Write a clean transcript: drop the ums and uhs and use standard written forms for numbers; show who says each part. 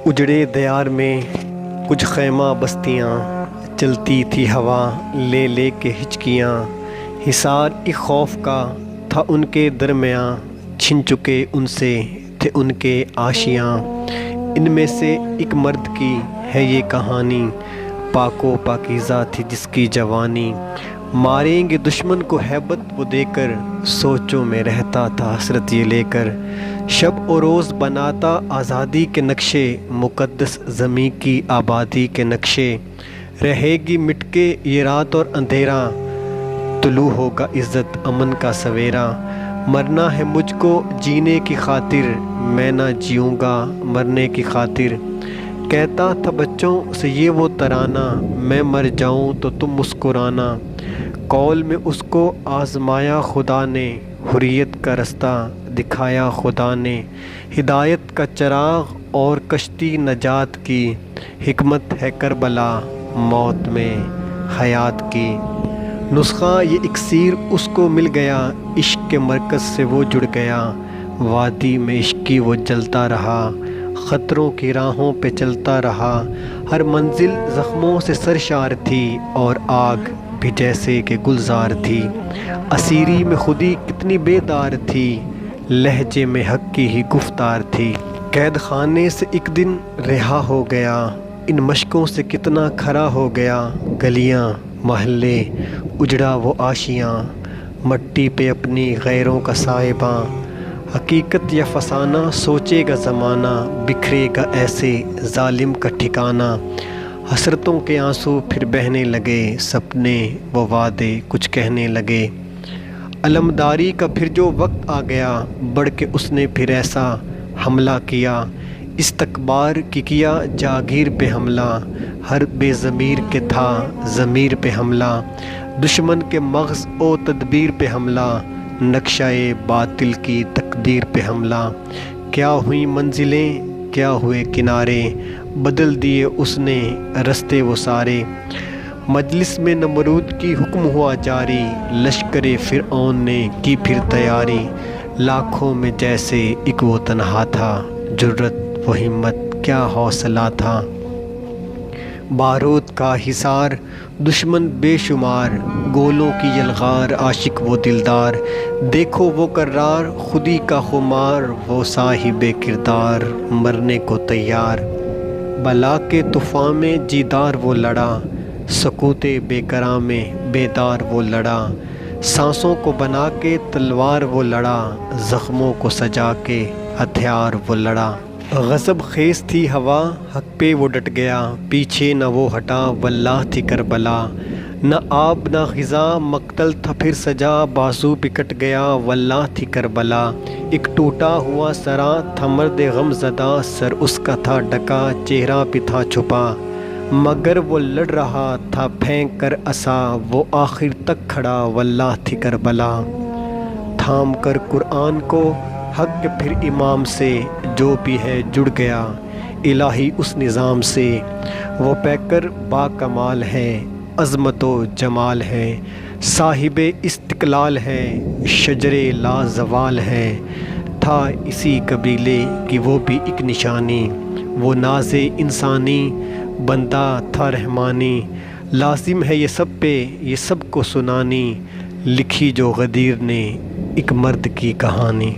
Speaker 1: اجڑے دیار میں کچھ خیمہ بستیاں، چلتی تھی ہوا لے لے کے ہچکیاں، حصار ایک خوف کا تھا ان کے درمیاں، چھن چکے ان سے تھے ان کے آشیاں۔ ان میں سے ایک مرد کی ہے یہ کہانی، پاک و پاکیزہ تھی جس کی جوانی، ماریں گے دشمن کو ہیبت وہ دے کر، سوچوں میں رہتا تھا حسرت یہ لے کر، شب و روز بناتا آزادی کے نقشے، مقدس زمیں کی آبادی کے نقشے، رہے گی مٹ کے یہ رات اور اندھیرا، طلوع ہوگا عزت امن کا سویرا، مرنا ہے مجھ کو جینے کی خاطر، میں نہ جیوں گا مرنے کی خاطر، کہتا تھا بچوں سے یہ وہ ترانہ، میں مر جاؤں تو تم مسکرانا، قول میں اس کو آزمایا خدا نے، حریت کا رستہ دکھایا خدا نے، ہدایت کا چراغ اور کشتی نجات کی، حکمت ہے کربلا موت میں حیات کی، نسخہ یہ اکسیر اس کو مل گیا، عشق کے مرکز سے وہ جڑ گیا، وادی میں عشقی وہ جلتا رہا، خطروں کی راہوں پہ چلتا رہا، ہر منزل زخموں سے سرشار تھی، اور آگ بھی جیسے کہ گلزار تھی، اسیری میں خودی کتنی بیدار تھی، لہجے میں حق کی ہی گفتار تھی، قید خانے سے ایک دن رہا ہو گیا، ان مشقوں سے کتنا کھرا ہو گیا، گلیاں محلے اجڑا وہ آشیاں، مٹی پہ اپنی غیروں کا سائباں، حقیقت یا فسانہ سوچے گا زمانہ، بکھرے گا ایسے ظالم کا ٹھکانہ، حسرتوں کے آنسو پھر بہنے لگے، سپنے وہ وعدے کچھ کہنے لگے، علمداری کا پھر جو وقت آ گیا، بڑھ کے اس نے پھر ایسا حملہ کیا، استکبار کی کیا جاگیر پہ حملہ، ہر بے ضمیر کے تھا ضمیر پہ حملہ، دشمن کے مغز و تدبیر پہ حملہ، نقشہ باطل کی تقدیر پہ حملہ، کیا ہوئی منزلیں کیا ہوئے کنارے، بدل دیے اس نے رستے وہ سارے، مجلس میں نمرود کی حکم ہوا جاری، لشکر فرعون نے کی پھر تیاری، لاکھوں میں جیسے ایک وہ تنہا تھا، جرت و ہمت کیا حوصلہ تھا، بارود کا حصار دشمن بے شمار، گولوں کی یلغار عاشق وہ دلدار، دیکھو وہ کرار خودی کا خمار، وہ صاحب کردار مرنے کو تیار، بلا کے طوفان میں جیدار وہ لڑا، سکوت بے قرار میں بیدار وہ لڑا، سانسوں کو بنا کے تلوار وہ لڑا، زخموں کو سجا کے ہتھیار وہ لڑا، غضب خیز تھی ہوا حق پہ وہ ڈٹ گیا، پیچھے نہ وہ ہٹا واللہ تھی کربلا، نہ آب نہ غذا مقتل تھا پھر سجا، بازو بھی کٹ گیا واللہ تھی کربلا، ایک ٹوٹا ہوا سراں تھا مرد غم زدہ، سر اس کا تھا ڈھکا چہرہ بھی تھا چھپا، مگر وہ لڑ رہا تھا پھینک کر عصا، وہ آخر تک کھڑا واللہ تھی کربلا، تھام کر قرآن کو حق کے پھر امام سے، جو بھی ہے جڑ گیا الہی اس نظام سے، وہ پیکر با کمال ہے عظمت و جمال ہے، صاحب استقلال ہے شجر لا زوال ہے، تھا اسی قبیلے کی وہ بھی ایک نشانی، وہ ناز انسانی بندہ تھا رحمانی، لازم ہے یہ سب پہ یہ سب کو سنانی، لکھی جو غدیر نے ایک مرد کی کہانی۔